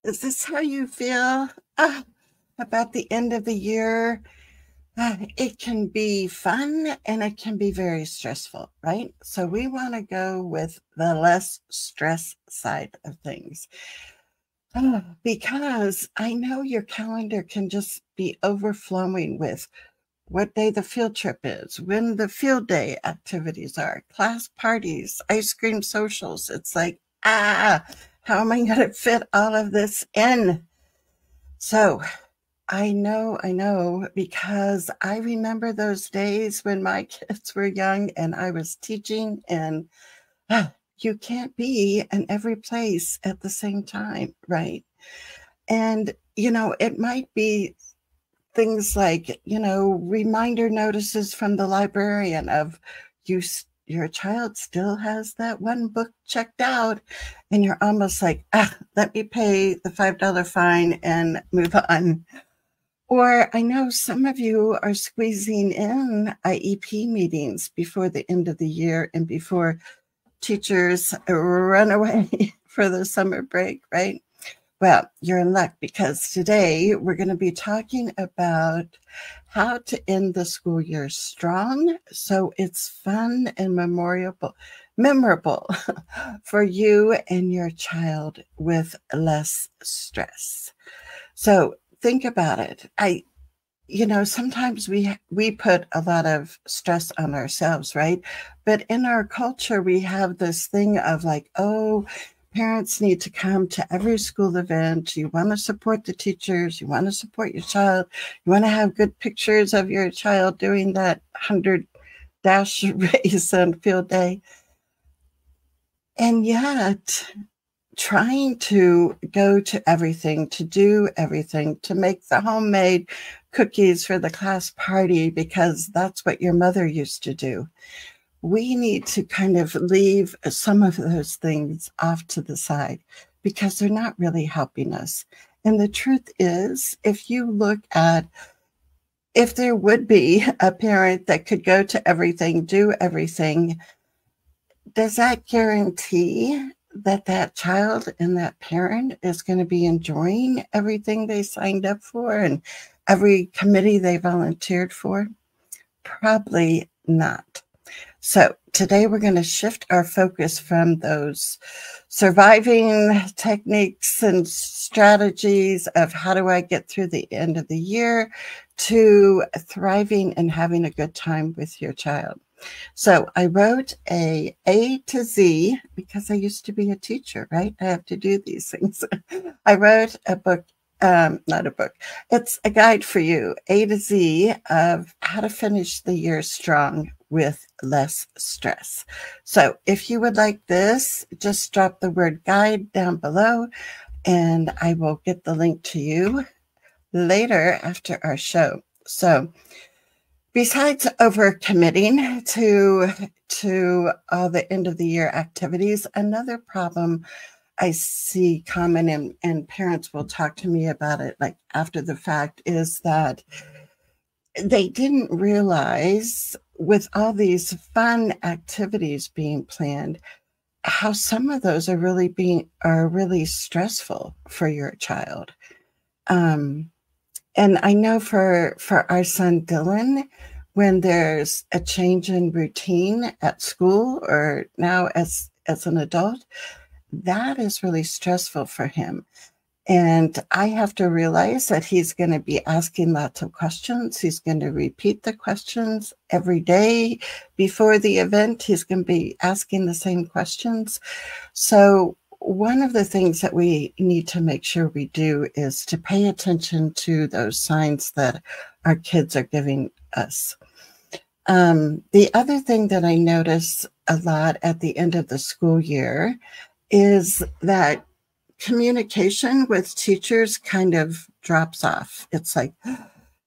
Is this how you feel about the end of the year? It can be fun and it can be very stressful, right? So we want to go with the less stress side of things. Because I know your calendar can just be overflowing with what day the field trip is, when the field day activities are, class parties, ice cream socials. It's like, how am I going to fit all of this in? So I know, because I remember those days when my kids were young and I was teaching, and you can't be in every place at the same time, right? And, it might be things like, reminder notices from the librarian of your child still has that one book checked out, and you're almost like, let me pay the $5 fine and move on. Or I know some of you are squeezing in IEP meetings before the end of the year and before teachers run away for the summer break, right? Well, you're in luck, because today we're going to be talking about how to end the school year strong so it's fun and memorable for you and your child with less stress. So think about it. Sometimes we put a lot of stress on ourselves, right? But in our culture, we have this thing of like, oh, parents need to come to every school event. You want to support the teachers. You want to support your child. You want to have good pictures of your child doing that 100 dash race on field day. And yet, trying to go to everything, to do everything, to make the homemade cookies for the class party because that's what your mother used to do. We need to kind of leave some of those things off to the side because they're not really helping us. And the truth is, if you look at if there would be a parent that could go to everything, do everything, does that guarantee that that child and that parent is going to be enjoying everything they signed up for and every committee they volunteered for? Probably not. So today we're going to shift our focus from those surviving techniques and strategies of how do I get through the end of the year to thriving and having a good time with your child. So I wrote A to Z because I used to be a teacher, right? I have to do these things. I wrote a book, not a book, it's a guide for you, A to Z of how to finish the year strong with less stress. So if you would like this, just drop the word guide down below and I will get the link to you later after our show. So besides overcommitting to all the end of the year activities, another problem I see common, and parents will talk to me about it like after the fact, is that they didn't realize with all these fun activities being planned, how some of those are really stressful for your child. And I know for our son Dylan, when there's a change in routine at school or now as an adult, that is really stressful for him. And I have to realize that he's going to be asking lots of questions. He's going to repeat the questions every day before the event. He's going to be asking the same questions. So one of the things that we need to make sure we do is to pay attention to those signs that our kids are giving us. The other thing that I notice a lot at the end of the school year is that communication with teachers kind of drops off. It's like,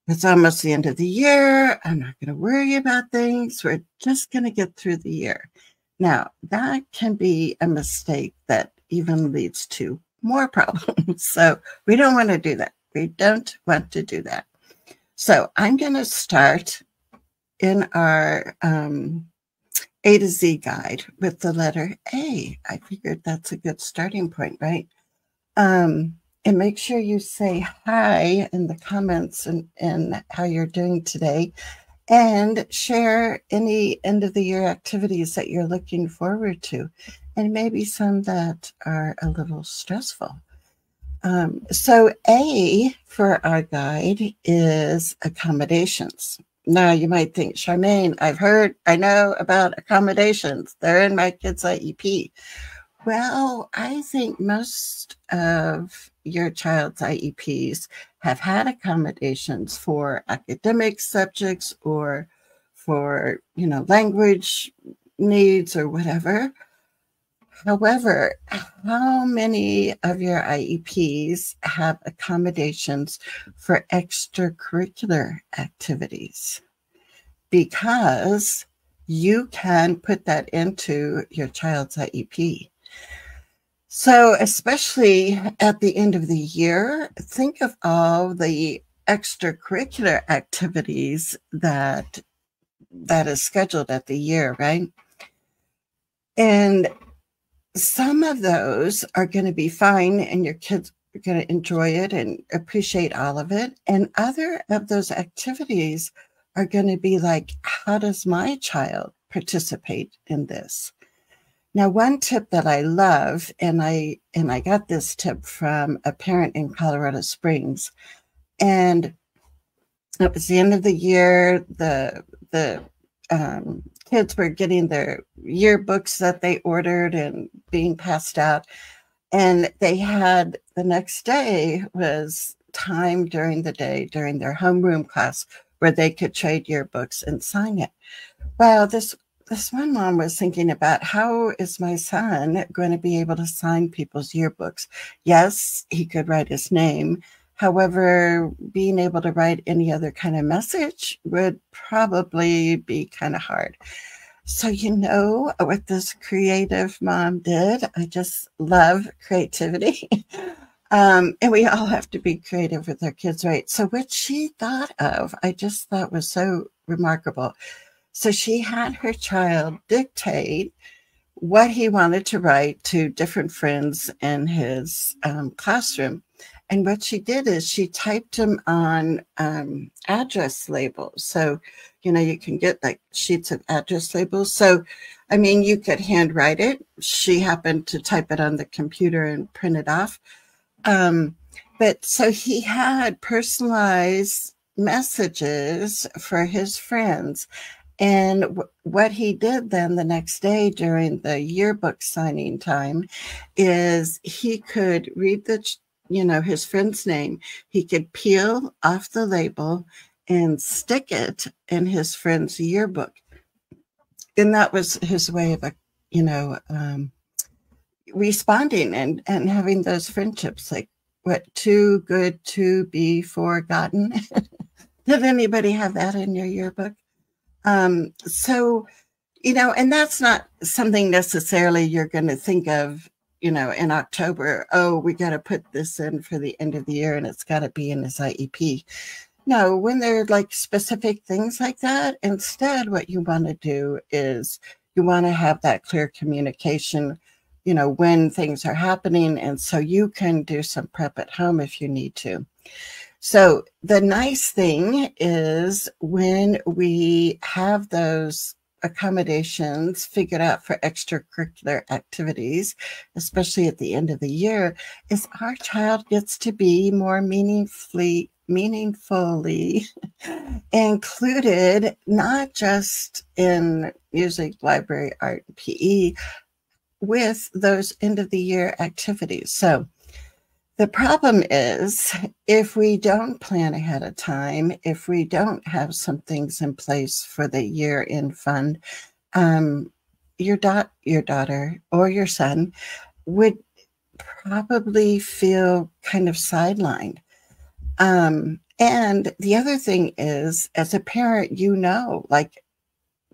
it's almost the end of the year. I'm not going to worry about things. We're just going to get through the year. Now, that can be a mistake that even leads to more problems. So we don't want to do that. We don't want to do that. So I'm going to start in our A to Z guide with the letter A. I figured that's a good starting point, right? And make sure you say hi in the comments and how you're doing today. And share any end of the year activities that you're looking forward to, and maybe some that are a little stressful. So A for our guide is accommodations. Now you might think, Charmaine, I know about accommodations. They're in my kids' IEP. Well, I think most of your child's IEPs have had accommodations for academic subjects or for, language needs or whatever. However, how many of your IEPs have accommodations for extracurricular activities? Because you can put that into your child's IEP. So, especially at the end of the year, think of all the extracurricular activities that is scheduled at the year, right? And some of those are going to be fine and your kids are going to enjoy it and appreciate all of it. And other of those activities are going to be like, how does my child participate in this? Now, one tip that I love, and I got this tip from a parent in Colorado Springs, and it was the end of the year. The kids were getting their yearbooks that they ordered and being passed out, and they had the next day was time during the day during their homeroom class where they could trade yearbooks and sign it. Well, this one mom was thinking about, how is my son going to be able to sign people's yearbooks? Yes, he could write his name. However, being able to write any other kind of message would probably be kind of hard. So, what this creative mom did? I just love creativity. And we all have to be creative with our kids, right? So what she thought of, I just thought was so remarkable. So she had her child dictate what he wanted to write to different friends in his classroom. And what she did is she typed them on address labels. So, you can get like sheets of address labels. So, I mean, you could handwrite it. She happened to type it on the computer and print it off. But so he had personalized messages for his friends. And what he did then the next day during the yearbook signing time is he could read his friend's name. He could peel off the label and stick it in his friend's yearbook. And that was his way of, responding and having those friendships, like, what, too good to be forgotten. Did anybody have that in your yearbook? So, and that's not something necessarily you're going to think of, in October. Oh, we got to put this in for the end of the year and it's got to be in his IEP. No, when there are like specific things like that, instead, what you want to do is you want to have that clear communication, when things are happening. And so you can do some prep at home if you need to. So the nice thing is when we have those accommodations figured out for extracurricular activities, especially at the end of the year, is our child gets to be more meaningfully included, not just in music, library, art, and PE, with those end of the year activities. So the problem is, if we don't plan ahead of time, if we don't have some things in place for the year-end fund, your daughter or your son would probably feel kind of sidelined. And the other thing is, as a parent, like,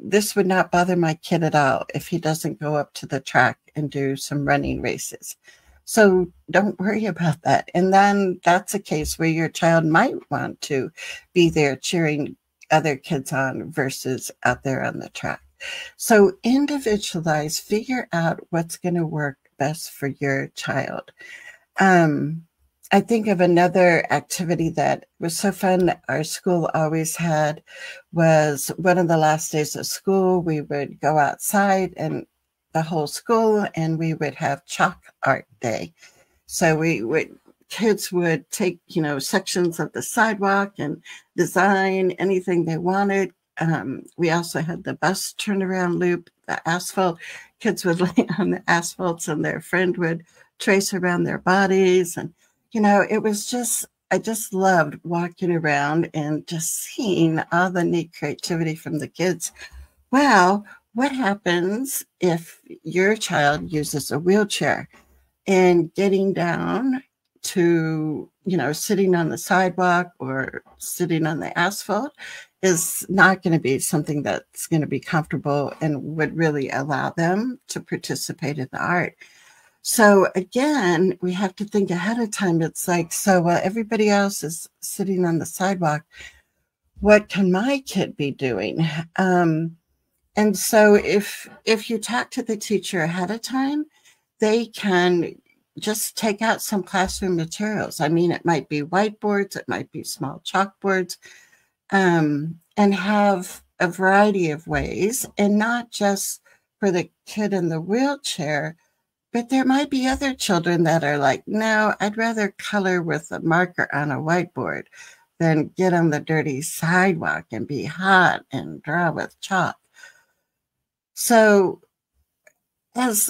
this would not bother my kid at all if he doesn't go up to the track and do some running races. So don't worry about that. And then that's a case where your child might want to be there cheering other kids on versus out there on the track. So individualize, figure out what's going to work best for your child. I think of another activity that was so fun that our school always had was one of the last days of school, we would go outside and the whole school and we would have chalk art day. So kids would take, sections of the sidewalk and design anything they wanted. We also had the bus turnaround loop, the asphalt. Kids would lay on the asphalts and their friend would trace around their bodies. And, it was just, I just loved walking around and just seeing all the neat creativity from the kids. Well, what happens if your child uses a wheelchair and getting down to, sitting on the sidewalk or sitting on the asphalt is not going to be something that's going to be comfortable and would really allow them to participate in the art. So again, we have to think ahead of time. It's like, so while everybody else is sitting on the sidewalk, what can my kid be doing? And so if you talk to the teacher ahead of time, they can just take out some classroom materials. I mean, it might be whiteboards, it might be small chalkboards, and have a variety of ways, and not just for the kid in the wheelchair, but there might be other children that are like, no, I'd rather color with a marker on a whiteboard than get on the dirty sidewalk and be hot and draw with chalk. So as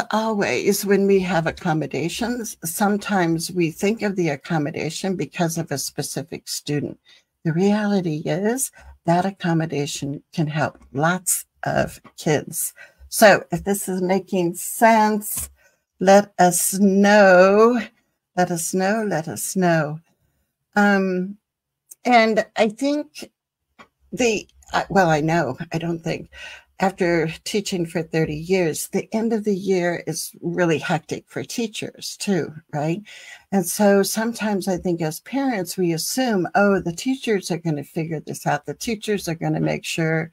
always, when we have accommodations, sometimes we think of the accommodation because of a specific student. The reality is that accommodation can help lots of kids. So if this is making sense, let us know. Let us know. Let us know. And I think I don't think, after teaching for 30 years, the end of the year is really hectic for teachers too, right? And so sometimes I think as parents, we assume, oh, the teachers are going to figure this out. The teachers are going to make sure,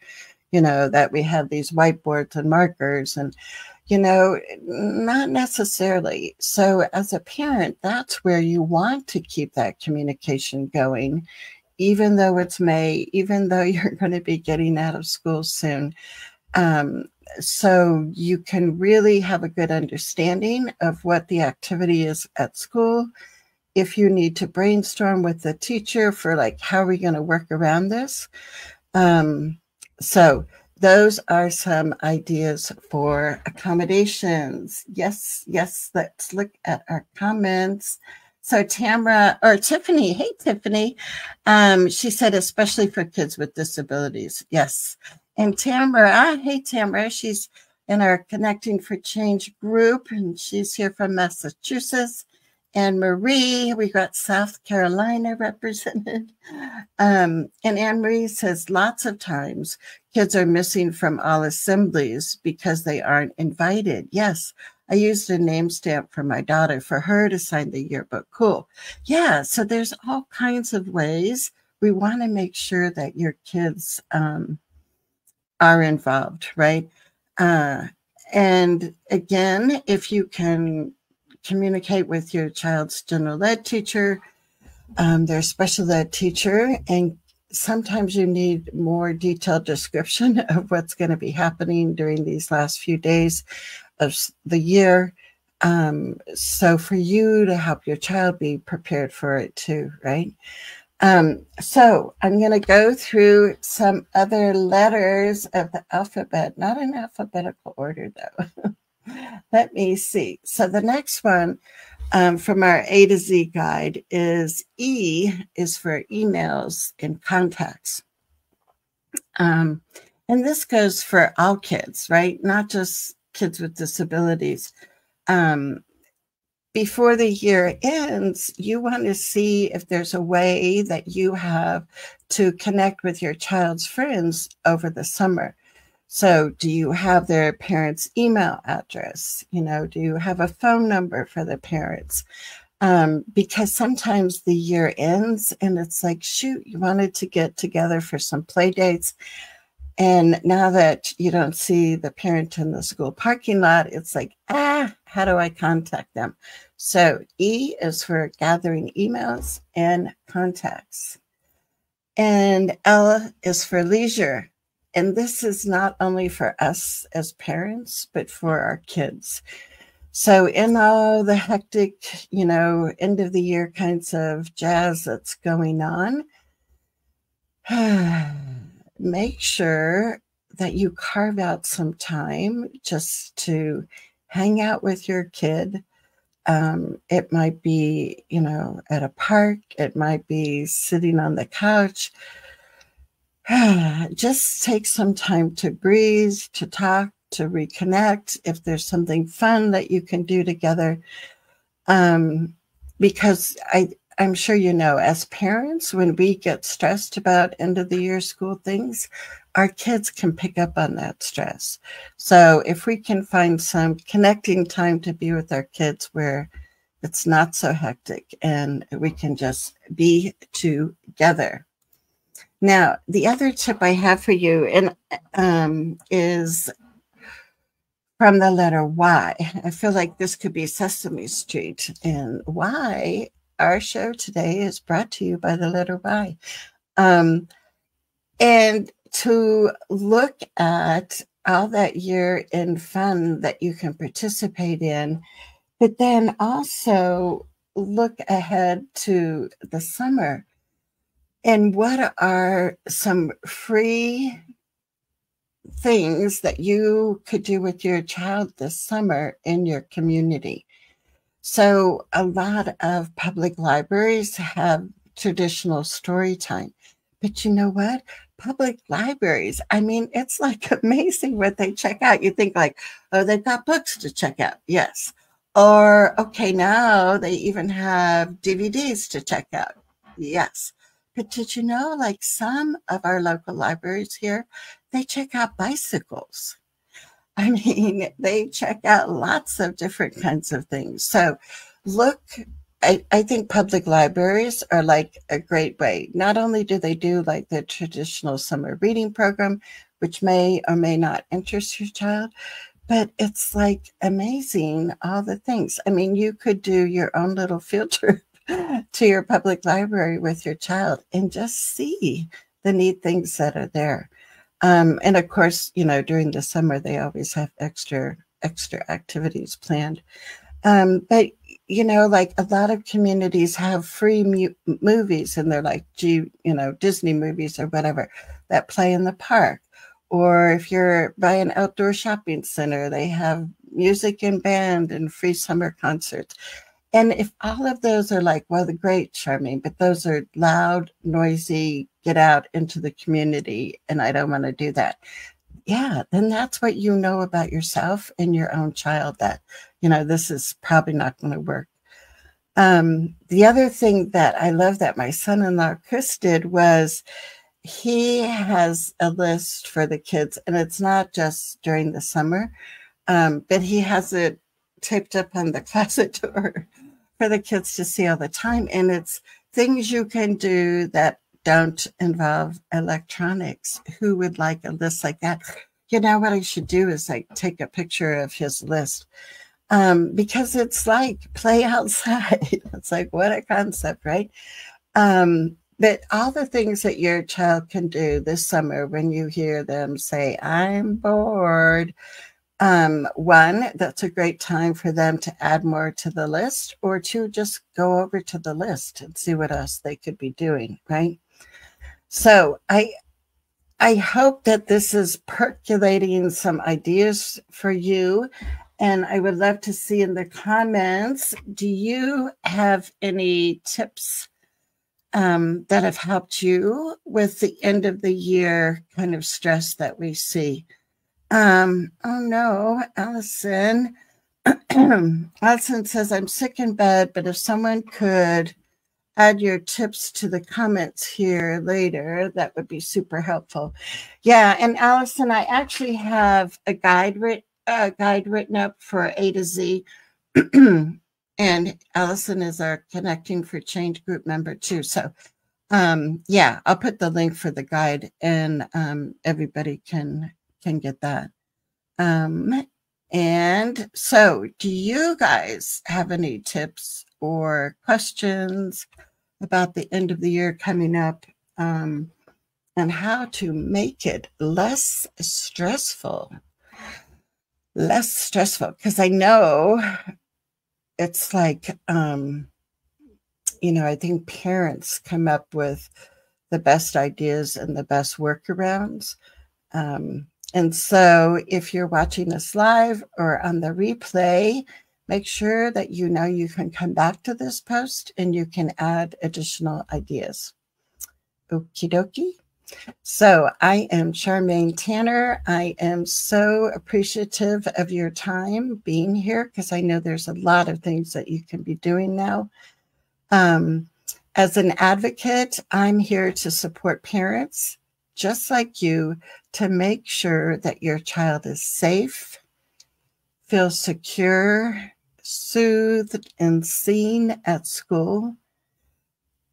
that we have these whiteboards and markers and, not necessarily. So as a parent, that's where you want to keep that communication going, even though it's May, even though you're going to be getting out of school soon. So you can really have a good understanding of what the activity is at school. If you need to brainstorm with the teacher for like, how are we going to work around this? So those are some ideas for accommodations. Yes. Let's look at our comments. So Tiffany, hey, Tiffany. She said, especially for kids with disabilities. Yes. And Tamara, hey, Tamara, she's in our Connecting for Change group, and she's here from Massachusetts. And Marie, we got South Carolina represented. And Anne Marie says, lots of times kids are missing from all assemblies because they aren't invited. Yes, I used a name stamp for my daughter for her to sign the yearbook. Cool. Yeah, so there's all kinds of ways. We want to make sure that your kids are involved, right? And again, if you can communicate with your child's general ed teacher, their special ed teacher, and sometimes you need more detailed description of what's going to be happening during these last few days of the year. So for you to help your child be prepared for it too, right? So I'm going to go through some other letters of the alphabet, not in alphabetical order though. Let me see. So the next one from our A to Z guide is E is for emails and contacts. And this goes for all kids, right? Not just kids with disabilities. Before the year ends, you want to see if there's a way that you have to connect with your child's friends over the summer. So do you have their parents' email address? Do you have a phone number for the parents? Because sometimes the year ends and it's like, shoot, you wanted to get together for some play dates And now that you don't see the parent in the school parking lot, it's like, how do I contact them? So E is for gathering emails and contacts. And L is for leisure. And this is not only for us as parents, but for our kids. So in all the hectic, end of the year kinds of jazz that's going on, make sure that you carve out some time just to hang out with your kid. It might be, at a park. It might be sitting on the couch. Just take some time to breathe, to talk, to reconnect. If there's something fun that you can do together, because I'm sure as parents, when we get stressed about end of the year school things, our kids can pick up on that stress. So if we can find some connecting time to be with our kids where it's not so hectic and we can just be together. Now, the other tip I have for you is from the letter Y. I feel like this could be Sesame Street. And Y, our show today is brought to you by the letter Y. And to look at all that year in fun that you can participate in, but then also look ahead to the summer. And what are some free things that you could do with your child this summer in your community? So a lot of public libraries have traditional story time. But you know what? Public libraries, it's like amazing what they check out. You think like, oh, they've got books to check out. Yes. Or, okay, now they even have DVDs to check out. Yes. But did you know, like some of our local libraries here, they check out bicycles. They check out lots of different kinds of things. So look, I think public libraries are like a great way. Not only do they do like the traditional summer reading program, which may or may not interest your child, but it's like amazing, all the things. You could do your own little field trip to your public library with your child and just see the neat things that are there. And of course, during the summer, they always have extra activities planned. But, like a lot of communities have free movies and they're like, Disney movies or whatever that play in the park. Or if you're by an outdoor shopping center, they have music and band and free summer concerts. And if all of those are like, well, the great, Charmaine, but those are loud, noisy, get out into the community, and I don't want to do that. Yeah, then that's what you know about yourself and your own child, that, this is probably not going to work. The other thing that I love that my son-in-law, Chris, did was he has a list for the kids, and it's not just during the summer, but he has it taped up on the closet door for the kids to see all the time. And it's things you can do that don't involve electronics. Who would like a list like that? What I should do is like take a picture of his list, because it's like play outside. It's like, what a concept, right? But all the things that your child can do this summer when you hear them say, I'm bored. One, that's a great time for them to add more to the list, or two, just go over to the list and see what else they could be doing, right? So I hope that this is percolating some ideas for you, and I would love to see in the comments, do you have any tips that have helped you with the end of the year kind of stress that we see? Oh no, Allison. Allison says, I'm sick in bed, but if someone could add your tips to the comments here later, that would be super helpful. Yeah, and Allison, I actually have a guide written up for A to Z. And Allison is our Connecting for Change group member too. So Yeah, I'll put the link for the guide, and everybody can get that. And so, do you guys have any tips or questions about the end of the year coming up, and how to make it less stressful? Less stressful, because I know it's like, I think parents come up with the best ideas and the best workarounds. And so if you're watching this live or on the replay, make sure that you know you can come back to this post and you can add additional ideas. Okie dokie. So I am Charmaine Tanner. I am so appreciative of your time being here, because I know there's a lot of things that you can be doing now. As an advocate, I'm here to support parents just like you to make sure that your child is safe, feels secure, soothed, and seen at school,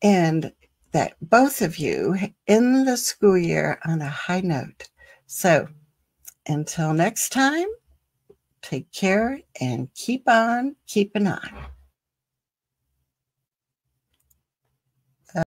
and that both of you end the school year on a high note. So until next time, take care and keep on keeping on.